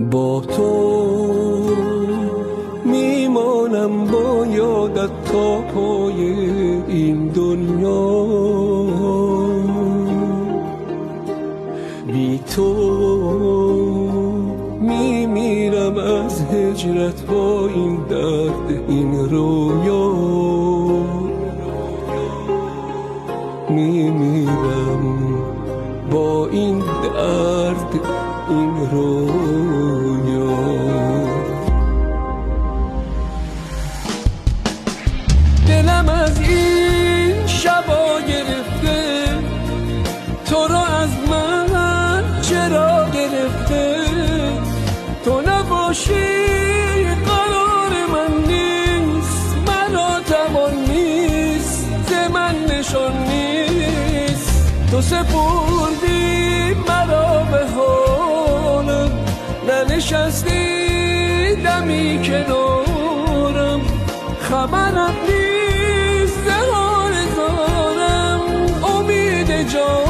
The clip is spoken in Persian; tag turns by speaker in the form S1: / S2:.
S1: با تو میمانم با یادت تا پای این دنیا، بی تو میمیرم از هجرت با این درد این رویا، میمیرم با این درد این رویا. دلم از این شبا گرفته، تو را از من چرا گرفته؟ تو نباشی قرار من نیست، مرا توان نیست، ز من نشان نیست. تو سپردی مرا به حالم، ننشستی دمی کنارم، خبرم نیست ز حال زارم، امید جان